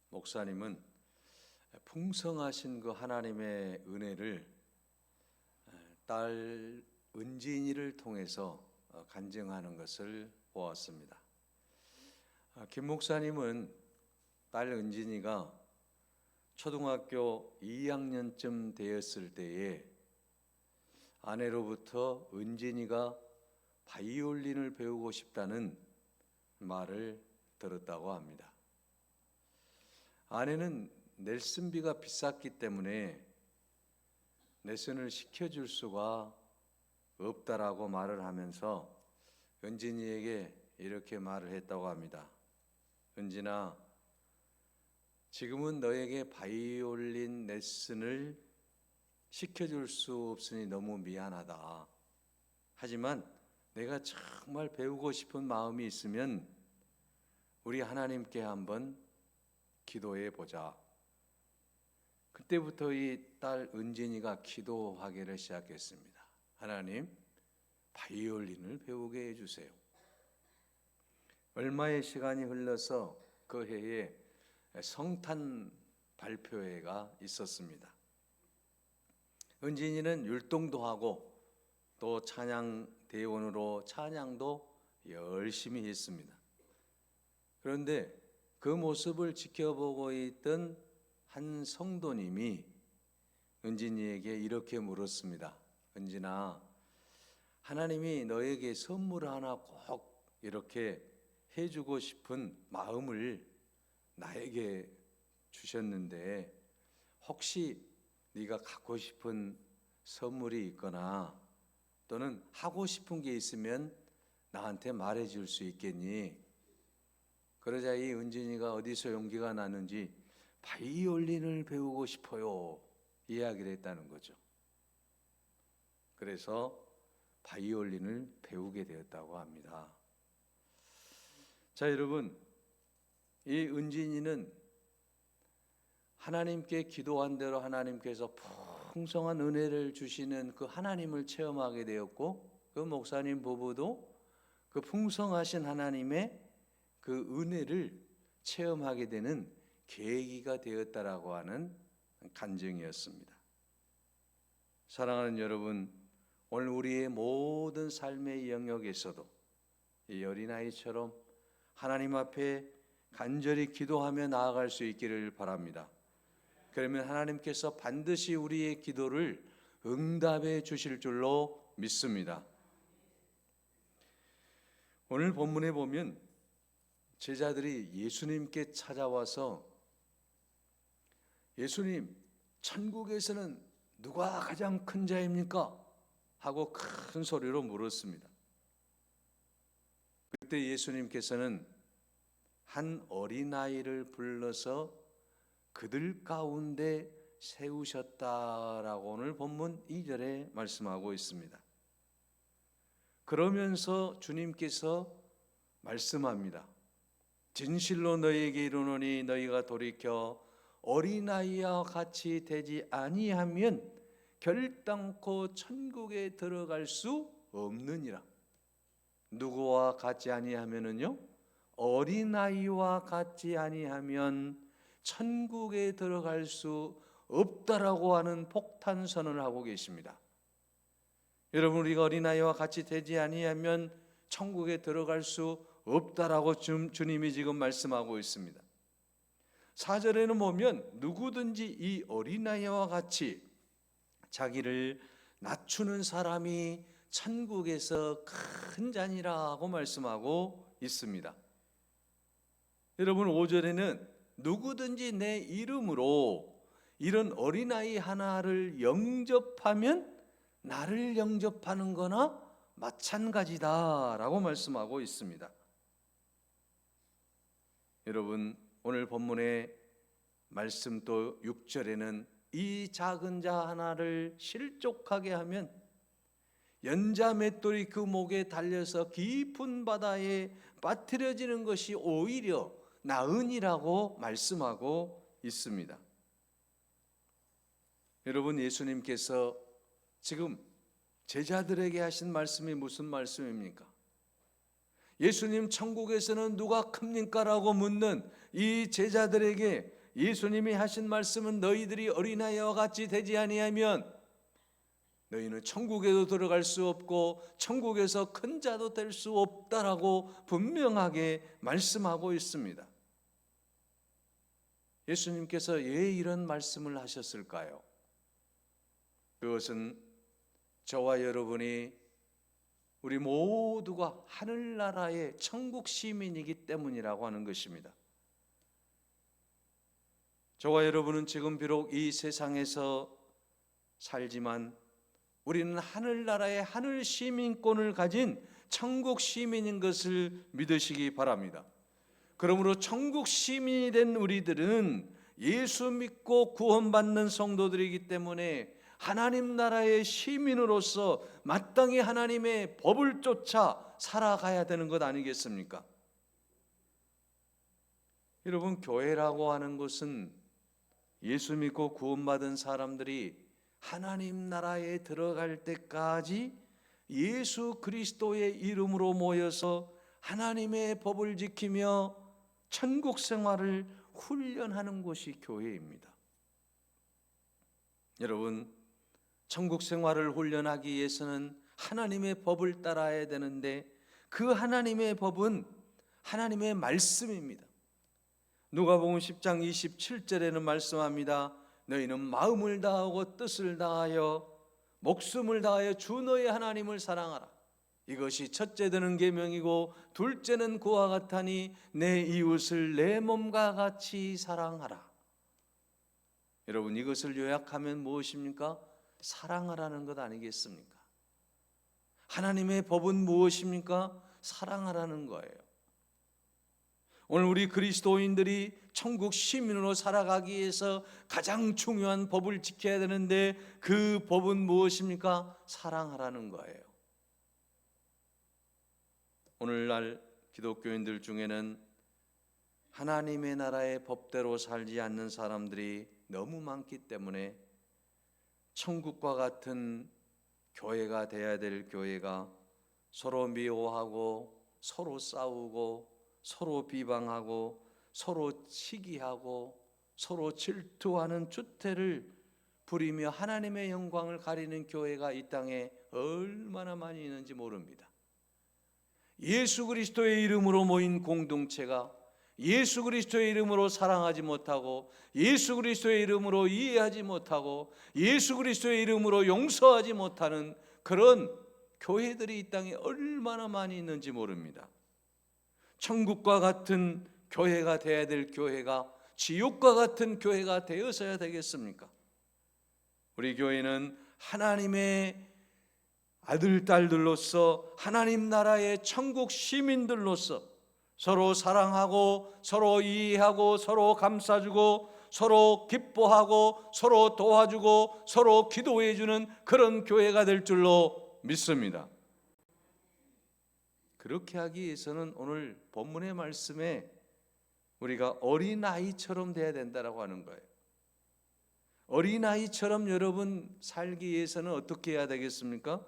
목사님은 풍성하신 그 하나님의 은혜를 딸 은진이를 통해서 간증하는 것을 보았습니다. 김 목사님은 딸 은진이가 초등학교 2학년쯤 되었을 때에 아내로부터 은진이가 바이올린을 배우고 싶다는 말을 들었다고 합니다. 아내는 레슨비가 비쌌기 때문에 레슨을 시켜줄 수가 없다라고 말을 하면서 은진이에게 이렇게 말을 했다고 합니다. 은진아, 지금은 너에게 바이올린 레슨을 시켜줄 수 없으니 너무 미안하다. 하지만 내가 정말 배우고 싶은 마음이 있으면 우리 하나님께 한번 기도해 보자. 그때부터 이 딸 은진이가 기도하기를 시작했습니다. 하나님, 바이올린을 배우게 해주세요. 얼마의 시간이 흘러서 그 해에 성탄 발표회가 있었습니다. 은진이는 율동도 하고 또 찬양 대원으로 찬양도 열심히 했습니다. 그런데 그 모습을 지켜보고 있던 한 성도님이 은진이에게 이렇게 물었습니다. 은진아, 하나님이 너에게 선물 하나 꼭 이렇게 해주고 싶은 마음을 나에게 주셨는데 혹시 네가 갖고 싶은 선물이 있거나 또는 하고 싶은 게 있으면 나한테 말해줄 수 있겠니? 그러자 이 은진이가 어디서 용기가 나는지 바이올린을 배우고 싶어요 이야기를 했다는 거죠. 그래서 바이올린을 배우게 되었다고 합니다. 자, 여러분, 이 은진이는 하나님께 기도한 대로 하나님께서 풍성한 은혜를 주시는 그 하나님을 체험하게 되었고, 그 목사님 부부도 그 풍성하신 하나님의 그 은혜를 체험하게 되는 계기가 되었다라고 하는 간증이었습니다. 사랑하는 여러분, 오늘 우리의 모든 삶의 영역에서도 이 어린아이처럼 하나님 앞에 간절히 기도하며 나아갈 수 있기를 바랍니다. 그러면 하나님께서 반드시 우리의 기도를 응답해 주실 줄로 믿습니다. 오늘 본문에 보면 제자들이 예수님께 찾아와서 예수님, 천국에서는 누가 가장 큰 자입니까? 하고 큰 소리로 물었습니다. 그때 예수님께서는 한 어린아이를 불러서 그들 가운데 세우셨다라고 오늘 본문 2절에 말씀하고 있습니다. 그러면서 주님께서 말씀합니다. 진실로 너희에게 이르노니 너희가 돌이켜 어린아이와 같이 되지 아니하면 결단코 천국에 들어갈 수 없느니라. 누구와 같지 아니하면은요? 어린아이와 같지 아니하면 천국에 들어갈 수 없다라고 하는 폭탄 선언을 하고 계십니다. 여러분, 우리가 어린아이와 같이 되지 아니하면 천국에 들어갈 수 없다라고 주님이 지금 말씀하고 있습니다. 4절에는 보면 누구든지 이 어린아이와 같이 자기를 낮추는 사람이 천국에서 큰 자니라고 말씀하고 있습니다. 여러분, 5절에는 누구든지 내 이름으로 이런 어린아이 하나를 영접하면 나를 영접하는 거나 마찬가지다라고 말씀하고 있습니다. 여러분, 오늘 본문의 말씀 또 6절에는 이 작은 자 하나를 실족하게 하면 연자 맷돌이 그 목에 달려서 깊은 바다에 빠뜨려지는 것이 오히려 나으니라고 말씀하고 있습니다. 여러분, 예수님께서 지금 제자들에게 하신 말씀이 무슨 말씀입니까? 예수님, 천국에서는 누가 큽니까? 라고 묻는 이 제자들에게 예수님이 하신 말씀은 너희들이 어린아이와 같이 되지 아니하면 너희는 천국에도 들어갈 수 없고 천국에서 큰 자도 될 수 없다라고 분명하게 말씀하고 있습니다. 예수님께서 왜 이런 말씀을 하셨을까요? 그것은 저와 여러분이 우리 모두가 하늘나라의 천국 시민이기 때문이라고 하는 것입니다. 저와 여러분은 지금 비록 이 세상에서 살지만 우리는 하늘나라의 하늘 시민권을 가진 천국 시민인 것을 믿으시기 바랍니다. 그러므로 천국 시민이 된 우리들은 예수 믿고 구원받는 성도들이기 때문에 하나님 나라의 시민으로서 마땅히 하나님의 법을 쫓아 살아가야 되는 것 아니겠습니까? 여러분, 교회라고 하는 것은 예수 믿고 구원받은 사람들이 하나님 나라에 들어갈 때까지 예수 그리스도의 이름으로 모여서 하나님의 법을 지키며 천국 생활을 훈련하는 곳이 교회입니다. 여러분, 천국 생활을 훈련하기 위해서는 하나님의 법을 따라야 되는데 그 하나님의 법은 하나님의 말씀입니다. 누가복음 10장 27절에는 말씀합니다. 너희는 마음을 다하고 뜻을 다하여 목숨을 다하여 주 너의 하나님을 사랑하라. 이것이 첫째 되는 계명이고 둘째는 그와 같으니 내 이웃을 내 몸과 같이 사랑하라. 여러분, 이것을 요약하면 무엇입니까? 사랑하라는 것 아니겠습니까? 하나님의 법은 무엇입니까? 사랑하라는 거예요. 오늘 우리 그리스도인들이 천국 시민으로 살아가기 위해서 가장 중요한 법을 지켜야 되는데 그 법은 무엇입니까? 사랑하라는 거예요. 오늘날 기독교인들 중에는 하나님의 나라의 법대로 살지 않는 사람들이 너무 많기 때문에 천국과 같은 교회가 돼야 될 교회가 서로 미워하고 서로 싸우고 서로 비방하고 서로 시기하고 서로 질투하는 주태를 부리며 하나님의 영광을 가리는 교회가 이 땅에 얼마나 많이 있는지 모릅니다. 예수 그리스도의 이름으로 모인 공동체가 예수 그리스도의 이름으로 사랑하지 못하고 예수 그리스도의 이름으로 이해하지 못하고 예수 그리스도의 이름으로 용서하지 못하는 그런 교회들이 이 땅에 얼마나 많이 있는지 모릅니다. 천국과 같은 교회가 되어야 될 교회가 지옥과 같은 교회가 되어서야 되겠습니까? 우리 교회는 하나님의 아들, 딸들로서 하나님 나라의 천국 시민들로서 서로 사랑하고 서로 이해하고 서로 감싸주고 서로 기뻐하고 서로 도와주고 서로 기도해주는 그런 교회가 될 줄로 믿습니다. 그렇게 하기 위해서는 오늘 본문의 말씀에 우리가 어린아이처럼 돼야 된다고 하는 거예요. 어린아이처럼 여러분 살기 위해서는 어떻게 해야 되겠습니까?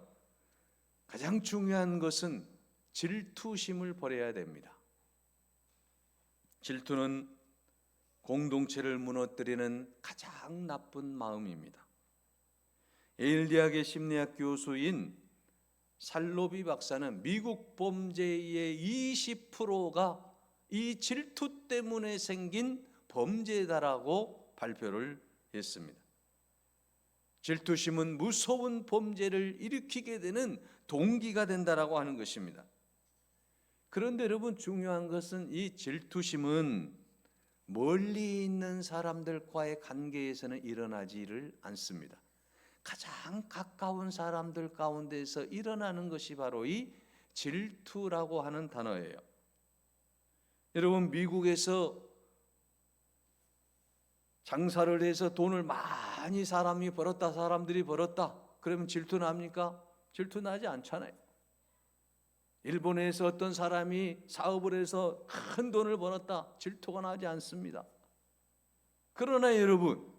가장 중요한 것은 질투심을 버려야 됩니다. 질투는 공동체를 무너뜨리는 가장 나쁜 마음입니다. 예일 대학의 심리학 교수인 살로비 박사는 미국 범죄의 20%가 이 질투 때문에 생긴 범죄다라고 발표를 했습니다. 질투심은 무서운 범죄를 일으키게 되는 동기가 된다라고 하는 것입니다. 그런데 여러분, 중요한 것은 이 질투심은 멀리 있는 사람들과의 관계에서는 일어나지를 않습니다. 가장 가까운 사람들 가운데서 일어나는 것이 바로 이 질투라고 하는 단어예요. 여러분, 미국에서 장사를 해서 돈을 많이 사람들이 벌었다. 그러면 질투 납니까? 질투 나지 않잖아요. 일본에서 어떤 사람이 사업을 해서 큰 돈을 벌었다. 질투가 나지 않습니다. 그러나 여러분,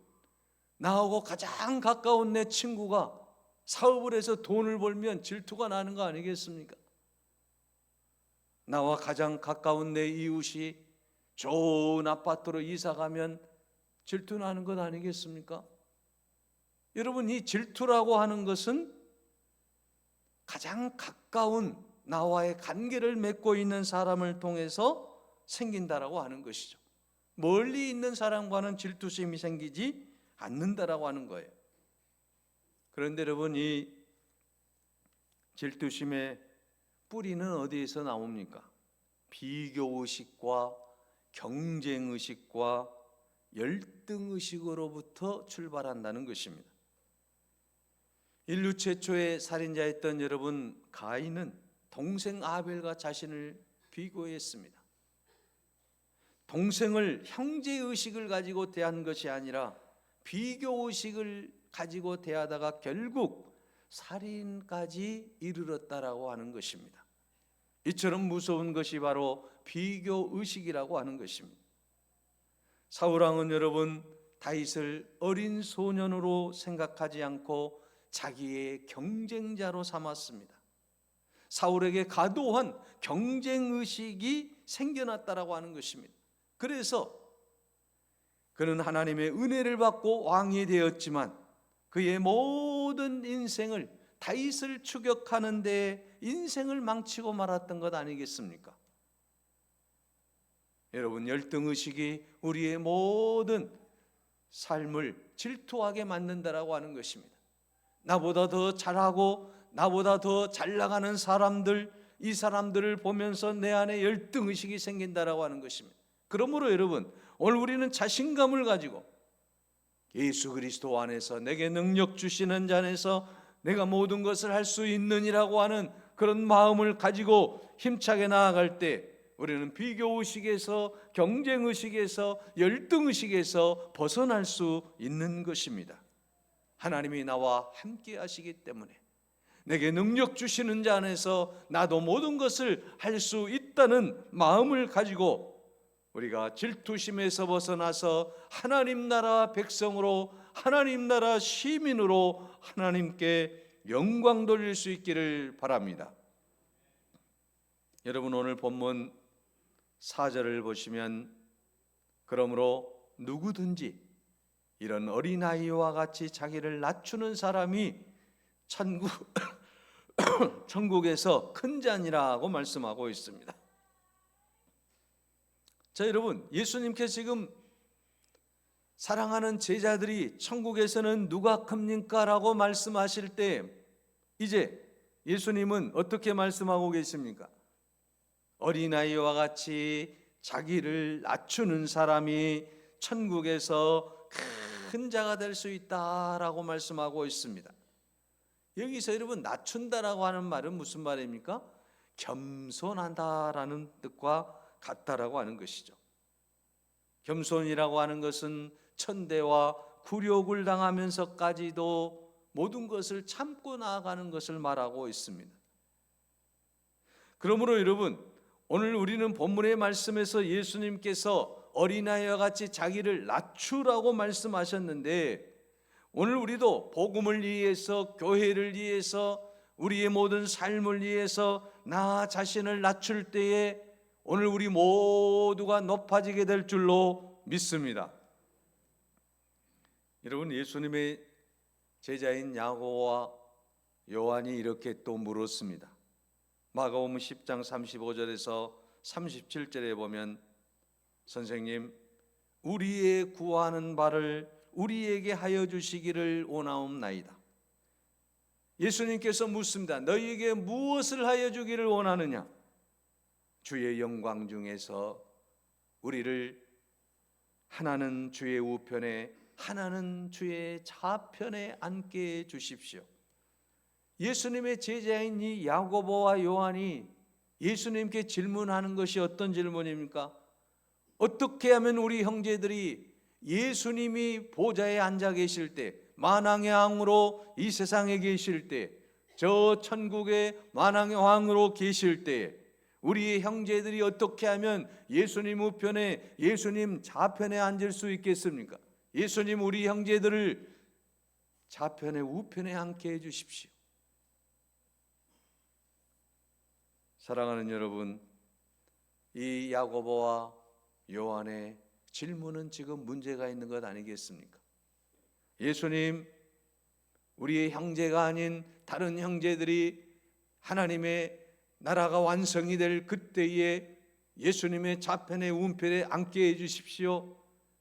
나하고 가장 가까운 내 친구가 사업을 해서 돈을 벌면 질투가 나는 거 아니겠습니까? 나와 가장 가까운 내 이웃이 좋은 아파트로 이사 가면 질투는 하는 것 아니겠습니까? 여러분, 이 질투라고 하는 것은 가장 가까운 나와의 관계를 맺고 있는 사람을 통해서 생긴다라고 하는 것이죠. 멀리 있는 사람과는 질투심이 생기지 않는다라고 하는 거예요. 그런데 여러분, 이 질투심의 뿌리는 어디에서 나옵니까? 비교의식과 경쟁의식과 열등의식으로부터 출발한다는 것입니다. 인류 최초의 살인자였던 여러분, 가인은 동생 아벨과 자신을 비교했습니다. 동생을 형제의식을 가지고 대한 것이 아니라 비교의식을 가지고 대하다가 결국 살인까지 이르렀다라고 하는 것입니다. 이처럼 무서운 것이 바로 비교의식이라고 하는 것입니다. 사울왕은 여러분, 다윗을 어린 소년으로 생각하지 않고 자기의 경쟁자로 삼았습니다. 사울에게 과도한 경쟁의식이 생겨났다라고 하는 것입니다. 그래서 그는 하나님의 은혜를 받고 왕이 되었지만 그의 모든 인생을 다윗을 추격하는 데 인생을 망치고 말았던 것 아니겠습니까? 여러분, 열등의식이 우리의 모든 삶을 질투하게 만든다라고 하는 것입니다. 나보다 더 잘하고 나보다 더 잘 나가는 사람들, 이 사람들을 보면서 내 안에 열등의식이 생긴다라고 하는 것입니다. 그러므로 여러분, 오늘 우리는 자신감을 가지고 예수 그리스도 안에서 내게 능력 주시는 자 안에서 내가 모든 것을 할 수 있느니라고 하는 그런 마음을 가지고 힘차게 나아갈 때 우리는 비교의식에서, 경쟁의식에서, 열등의식에서 벗어날 수 있는 것입니다. 하나님이 나와 함께 하시기 때문에 내게 능력 주시는 자 안에서 나도 모든 것을 할 수 있다는 마음을 가지고 우리가 질투심에서 벗어나서 하나님 나라 백성으로, 하나님 나라 시민으로 하나님께 영광 돌릴 수 있기를 바랍니다. 여러분, 오늘 본문 4절을 보시면 그러므로 누구든지 이런 어린아이와 같이 자기를 낮추는 사람이 천국에서 큰 자니라고 말씀하고 있습니다. 자, 여러분, 예수님께서 지금 사랑하는 제자들이 천국에서는 누가 큽니까? 라고 말씀하실 때 이제 예수님은 어떻게 말씀하고 계십니까? 어린아이와 같이 자기를 낮추는 사람이 천국에서 큰 자가 될 수 있다라고 말씀하고 있습니다. 여기서 여러분, 낮춘다라고 하는 말은 무슨 말입니까? 겸손하다라는 뜻과 같다라고 하는 것이죠. 겸손이라고 하는 것은 천대와 굴욕을 당하면서까지도 모든 것을 참고 나아가는 것을 말하고 있습니다. 그러므로 여러분, 오늘 우리는 본문의 말씀에서 예수님께서 어린아이와 같이 자기를 낮추라고 말씀하셨는데, 오늘 우리도 복음을 위해서, 교회를 위해서, 우리의 모든 삶을 위해서 나 자신을 낮출 때에 오늘 우리 모두가 높아지게 될 줄로 믿습니다. 여러분, 예수님의 제자인 야고보와 요한이 이렇게 또 물었습니다. 마가복음 10장 35절에서 37절에 보면, 선생님, 우리의 구하는 바를 우리에게 하여 주시기를 원하옵나이다. 예수님께서 묻습니다. 너희에게 무엇을 하여 주기를 원하느냐? 주의 영광 중에서 우리를 하나는 주의 우편에, 하나는 주의 좌편에 앉게 해 주십시오. 예수님의 제자인 이 야고보와 요한이 예수님께 질문하는 것이 어떤 질문입니까? 어떻게 하면 우리 형제들이 예수님이 보좌에 앉아 계실 때, 만왕의 왕으로 이 세상에 계실 때, 저 천국의 만왕의 왕으로 계실 때 우리의 형제들이 어떻게 하면 예수님 우편에, 예수님 좌편에 앉을 수 있겠습니까? 예수님, 우리 형제들을 좌편에 우편에 앉게 해 주십시오. 사랑하는 여러분, 이 야고보와 요한의 질문은 지금 문제가 있는 것 아니겠습니까? 예수님, 우리의 형제가 아닌 다른 형제들이 하나님의 나라가 완성이 될 그때에 예수님의 좌편에 우편에 앉게 해주십시오.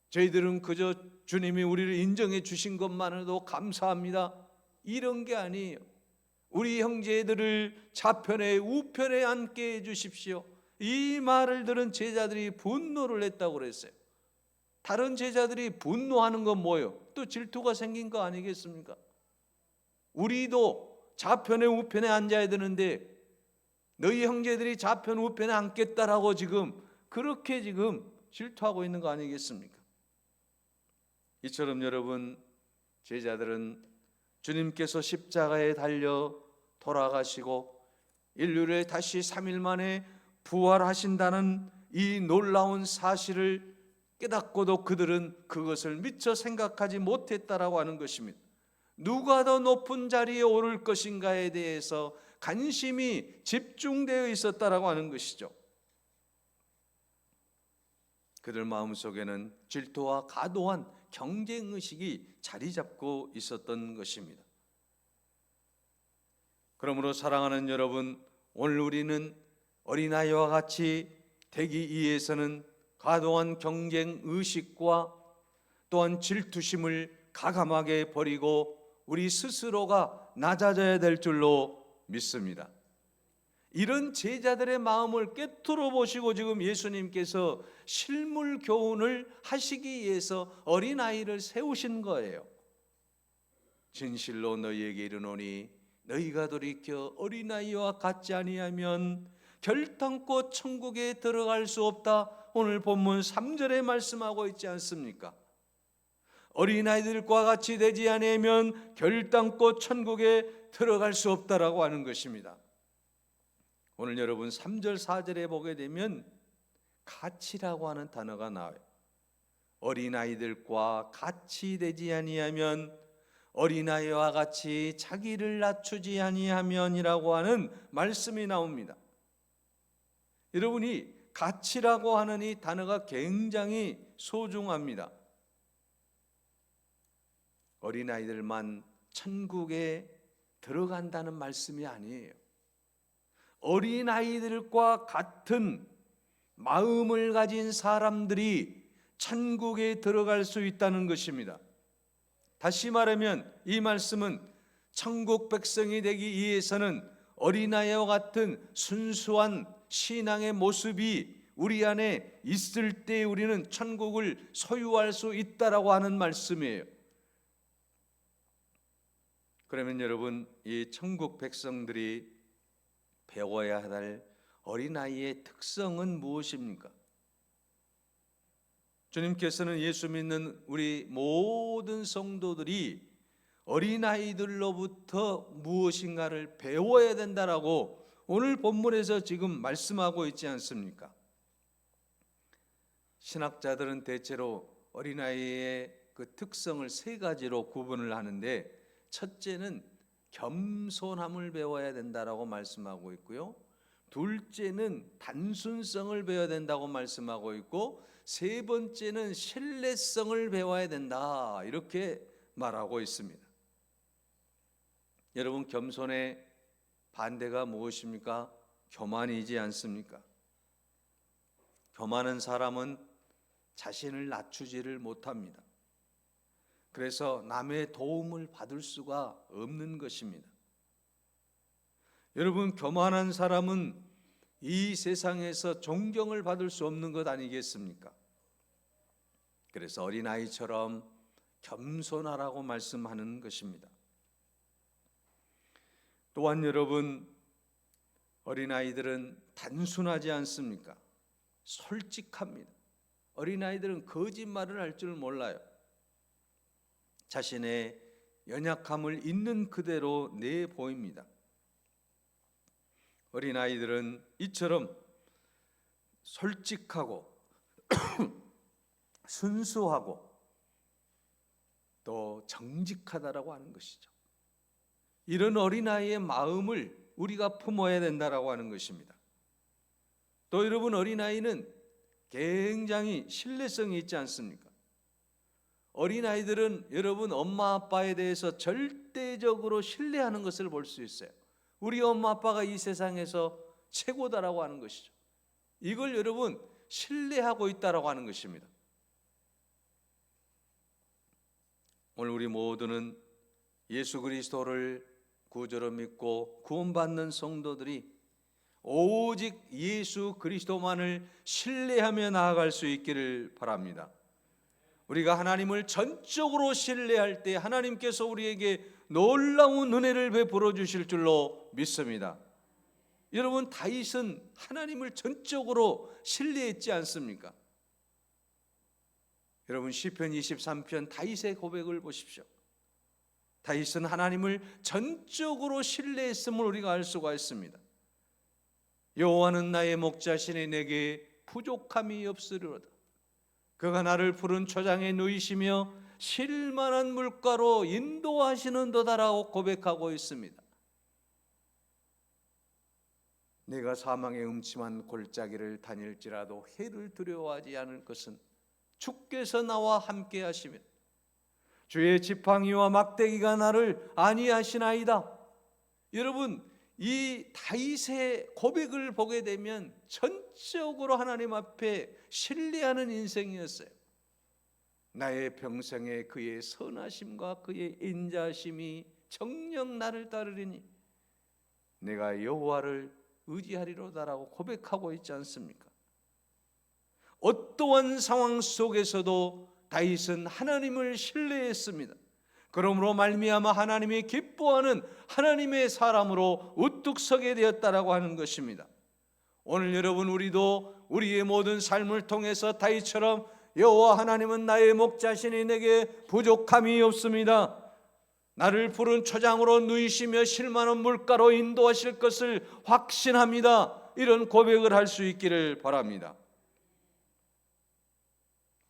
저희들은 그저 주님이 우리를 인정해 주신 것만으로도 감사합니다. 이런 게 아니에요. 우리 형제들을 좌편에 우편에 앉게 해주십시오. 이 말을 들은 제자들이 분노를 했다고 그랬어요. 다른 제자들이 분노하는 건 뭐예요? 또 질투가 생긴 거 아니겠습니까? 우리도 좌편에 우편에 앉아야 되는데 너희 형제들이 좌편 우편에 앉겠다라고 그렇게 질투하고 있는 거 아니겠습니까? 이처럼 여러분, 제자들은 주님께서 십자가에 달려 돌아가시고 인류를 다시 3일 만에 부활하신다는 이 놀라운 사실을 깨닫고도 그들은 그것을 미처 생각하지 못했다라고 하는 것입니다. 누가 더 높은 자리에 오를 것인가에 대해서 관심이 집중되어 있었다라고 하는 것이죠. 그들 마음속에는 질투와 과도한 경쟁의식이 자리 잡고 있었던 것입니다. 그러므로 사랑하는 여러분, 오늘 우리는 어린아이와 같이 되기 위해서는 과도한 경쟁의식과 또한 질투심을 가감하게 버리고 우리 스스로가 낮아져야 될 줄로 믿습니다. 이런 제자들의 마음을 꿰뚫어 보시고 지금 예수님께서 실물 교훈을 하시기 위해서 어린아이를 세우신 거예요. 진실로 너희에게 이르노니 너희가 돌이켜 어린아이와 같지 아니하면 결단코 천국에 들어갈 수 없다. 오늘 본문 3절에 말씀하고 있지 않습니까? 어린아이들과 같이 되지 않으면 결단코 천국에 들어갈 수 없다라고 하는 것입니다. 오늘 여러분 3절 4절에 보게 되면 같이라고 하는 단어가 나와요. 어린아이들과 같이 되지 아니하면, 어린아이와 같이 자기를 낮추지 아니하면이라고 하는 말씀이 나옵니다. 여러분이 같이라고 하는 이 단어가 굉장히 소중합니다. 어린아이들만 천국에 들어간다는 말씀이 아니에요. 어린아이들과 같은 마음을 가진 사람들이 천국에 들어갈 수 있다는 것입니다. 다시 말하면 이 말씀은 천국 백성이 되기 위해서는 어린아이와 같은 순수한 신앙의 모습이 우리 안에 있을 때 우리는 천국을 소유할 수 있다라고 하는 말씀이에요. 그러면 여러분, 이 천국 백성들이 배워야 할 어린아이의 특성은 무엇입니까? 주님께서는 예수 믿는 우리 모든 성도들이 어린아이들로부터 무엇인가를 배워야 된다라고 오늘 본문에서 지금 말씀하고 있지 않습니까? 신학자들은 대체로 어린아이의 그 특성을 세 가지로 구분을 하는데, 첫째는 겸손함을 배워야 된다라고 말씀하고 있고요, 둘째는 단순성을 배워야 된다고 말씀하고 있고, 세 번째는 신뢰성을 배워야 된다, 이렇게 말하고 있습니다. 여러분, 겸손의 반대가 무엇입니까? 교만이지 않습니까? 교만한 사람은 자신을 낮추지를 못합니다. 그래서 남의 도움을 받을 수가 없는 것입니다. 여러분, 교만한 사람은 이 세상에서 존경을 받을 수 없는 것 아니겠습니까? 그래서 어린아이처럼 겸손하라고 말씀하는 것입니다. 또한 여러분, 어린아이들은 단순하지 않습니까? 솔직합니다. 어린아이들은 거짓말을 할 줄 몰라요. 자신의 연약함을 있는 그대로 내보입니다. 어린아이들은 이처럼 솔직하고 순수하고 또 정직하다라고 하는 것이죠. 이런 어린아이의 마음을 우리가 품어야 된다라고 하는 것입니다. 또 여러분, 어린아이는 굉장히 신뢰성이 있지 않습니까? 어린아이들은 여러분 엄마 아빠에 대해서 절대적으로 신뢰하는 것을 볼 수 있어요. 우리 엄마 아빠가 이 세상에서 최고다라고 하는 것이죠. 이걸 여러분 신뢰하고 있다라고 하는 것입니다. 오늘 우리 모두는 예수 그리스도를 구주로 믿고 구원받는 성도들이 오직 예수 그리스도만을 신뢰하며 나아갈 수 있기를 바랍니다. 우리가 하나님을 전적으로 신뢰할 때 하나님께서 우리에게 놀라운 은혜를 베풀어 주실 줄로 믿습니다. 여러분, 다윗은 하나님을 전적으로 신뢰했지 않습니까? 여러분, 시편 23편 다윗의 고백을 보십시오. 다윗은 하나님을 전적으로 신뢰했음을 우리가 알 수가 있습니다. 여호와는 나의 목자시니 내게 부족함이 없으리로다. 그가 나를 푸른 초장에 누이시며 쉴만한 물가로 인도하시는도다라고 고백하고 있습니다. 내가 사망의 음침한 골짜기를 다닐지라도 해를 두려워하지 않을 것은 주께서 나와 함께 하시며 주의 지팡이와 막대기가 나를 안위하시나이다. 여러분, 이 다윗의 고백을 보게 되면 전적으로 하나님 앞에 신뢰하는 인생이었어요. 나의 평생에 그의 선하심과 그의 인자심이 정녕 나를 따르리니 내가 여호와를 의지하리로다라고 고백하고 있지 않습니까? 어떠한 상황 속에서도 다윗은 하나님을 신뢰했습니다. 그러므로 말미암아 하나님이 기뻐하는 하나님의 사람으로 우뚝 서게 되었다라고 하는 것입니다. 오늘 여러분, 우리도 우리의 모든 삶을 통해서 다윗처럼 여호와 하나님은 나의 목자시니 내게 부족함이 없습니다. 나를 푸른 초장으로 누이시며 쉴만한 물가로 인도하실 것을 확신합니다. 이런 고백을 할 수 있기를 바랍니다.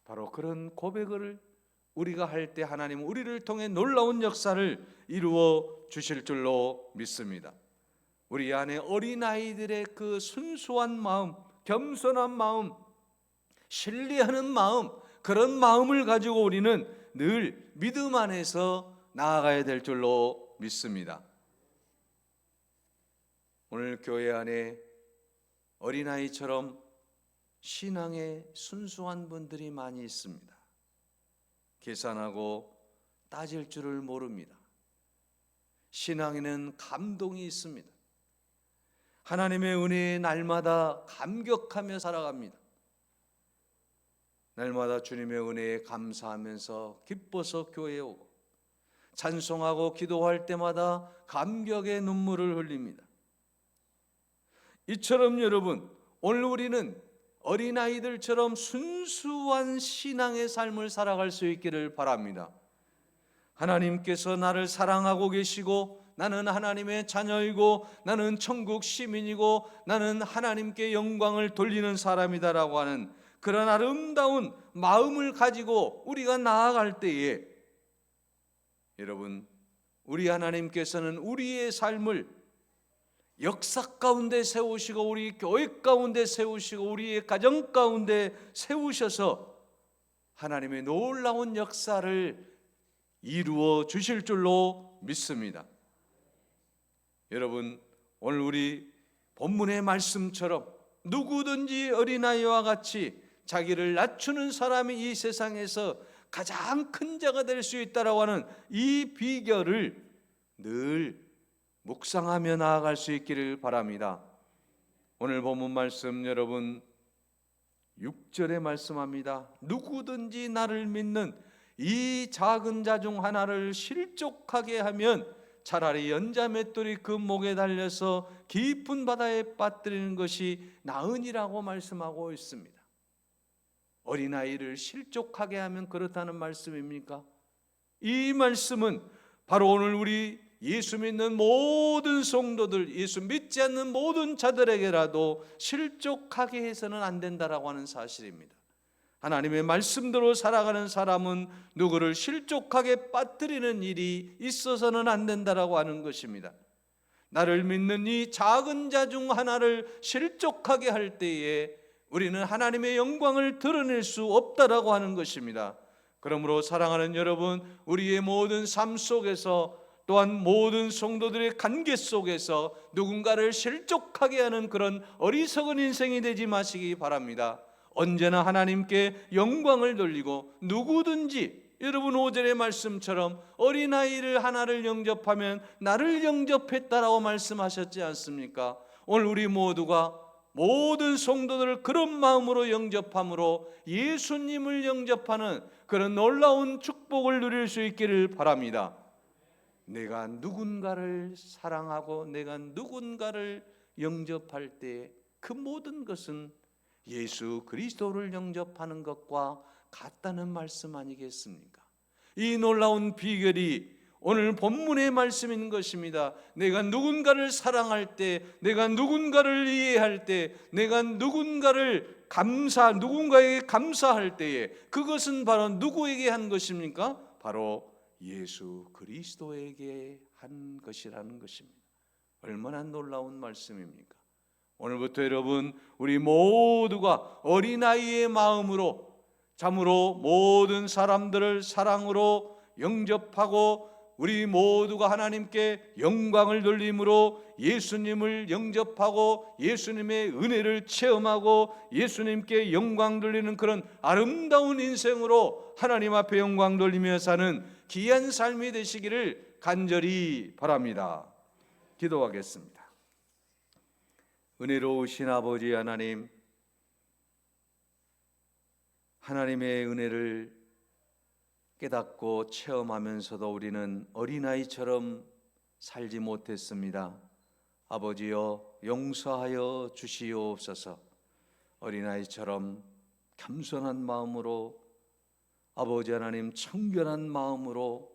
바로 그런 고백을 우리가 할 때 하나님은 우리를 통해 놀라운 역사를 이루어 주실 줄로 믿습니다. 우리 안에 어린아이들의 그 순수한 마음, 겸손한 마음, 신뢰하는 마음, 그런 마음을 가지고 우리는 늘 믿음 안에서 나아가야 될 줄로 믿습니다. 오늘 교회 안에 어린아이처럼 신앙에 순수한 분들이 많이 있습니다. 계산하고 따질 줄을 모릅니다. 신앙에는 감동이 있습니다. 하나님의 은혜에 날마다 감격하며 살아갑니다. 날마다 주님의 은혜에 감사하면서 기뻐서 교회에 오고 찬송하고 기도할 때마다 감격의 눈물을 흘립니다. 이처럼 여러분, 오늘 우리는 어린아이들처럼 순수한 신앙의 삶을 살아갈 수 있기를 바랍니다. 하나님께서 나를 사랑하고 계시고 나는 하나님의 자녀이고 나는 천국 시민이고 나는 하나님께 영광을 돌리는 사람이다라고 하는 그런 아름다운 마음을 가지고 우리가 나아갈 때에 여러분, 우리 하나님께서는 우리의 삶을 역사 가운데 세우시고 우리 교회 가운데 세우시고 우리의 가정 가운데 세우셔서 하나님의 놀라운 역사를 이루어 주실 줄로 믿습니다. 여러분, 오늘 우리 본문의 말씀처럼 누구든지 어린아이와 같이 자기를 낮추는 사람이 이 세상에서 가장 큰 자가 될 수 있다라고 하는 이 비결을 늘 묵상하며 나아갈 수 있기를 바랍니다. 오늘 본문 말씀 여러분 6절에 말씀합니다. 누구든지 나를 믿는 이 작은 자 중 하나를 실족하게 하면 차라리 연자 맷돌이 그 목에 달려서 깊은 바다에 빠뜨리는 것이 나으니라고 말씀하고 있습니다. 어린아이를 실족하게 하면 그렇다는 말씀입니까? 이 말씀은 바로 오늘 우리 예수 믿는 모든 성도들, 예수 믿지 않는 모든 자들에게라도 실족하게 해서는 안 된다라고 하는 사실입니다. 하나님의 말씀대로 살아가는 사람은 누구를 실족하게 빠뜨리는 일이 있어서는 안 된다라고 하는 것입니다. 나를 믿는 이 작은 자 중 하나를 실족하게 할 때에 우리는 하나님의 영광을 드러낼 수 없다라고 하는 것입니다. 그러므로 사랑하는 여러분, 우리의 모든 삶 속에서 또한 모든 성도들의 관계 속에서 누군가를 실족하게 하는 그런 어리석은 인생이 되지 마시기 바랍니다. 언제나 하나님께 영광을 돌리고 누구든지, 여러분 5절의 말씀처럼 어린아이를 하나를 영접하면 나를 영접했다라고 말씀하셨지 않습니까? 오늘 우리 모두가 모든 성도들을 그런 마음으로 영접함으로 예수님을 영접하는 그런 놀라운 축복을 누릴 수 있기를 바랍니다. 내가 누군가를 사랑하고 내가 누군가를 영접할 때 그 모든 것은 예수 그리스도를 영접하는 것과 같다는 말씀 아니겠습니까? 이 놀라운 비결이 오늘 본문의 말씀인 것입니다. 내가 누군가를 사랑할 때, 내가 누군가를 이해할 때, 내가 누군가에게 감사할 때에 그것은 바로 누구에게 한 것입니까? 바로 예수 그리스도에게 한 것이라는 것입니다. 얼마나 놀라운 말씀입니까? 오늘부터 여러분, 우리 모두가 어린아이의 마음으로 참으로 모든 사람들을 사랑으로 영접하고 우리 모두가 하나님께 영광을 돌림으로 예수님을 영접하고 예수님의 은혜를 체험하고 예수님께 영광 돌리는 그런 아름다운 인생으로 하나님 앞에 영광 돌리며 사는 귀한 삶이 되시기를 간절히 바랍니다. 기도하겠습니다. 은혜로우신 아버지 하나님, 하나님의 은혜를 깨닫고 체험하면서도 우리는 어린아이처럼 살지 못했습니다. 아버지여, 용서하여 주시옵소서. 어린아이처럼 겸손한 마음으로, 아버지 하나님 청결한 마음으로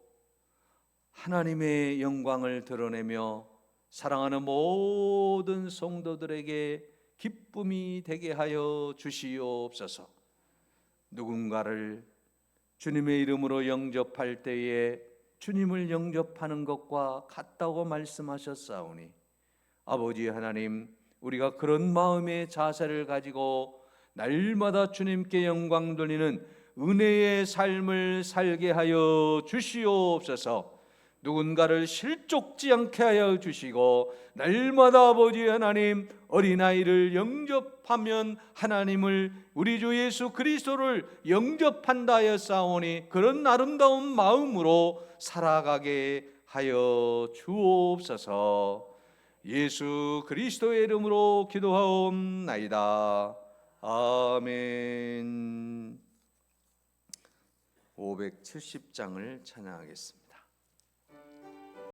하나님의 영광을 드러내며 사랑하는 모든 성도들에게 기쁨이 되게 하여 주시옵소서. 누군가를 주님의 이름으로 영접할 때에 주님을 영접하는 것과 같다고 말씀하셨사오니 아버지 하나님, 우리가 그런 마음의 자세를 가지고 날마다 주님께 영광 돌리는 은혜의 삶을 살게 하여 주시옵소서. 누군가를 실족지 않게 하여 주시고 날마다 아버지 하나님, 어린아이를 영접하면 하나님을, 우리 주 예수 그리스도를 영접한다 하였사오니 그런 아름다운 마음으로 살아가게 하여 주옵소서. 예수 그리스도의 이름으로 기도하옵나이다. 아멘. 570장을 찬양하겠습니다.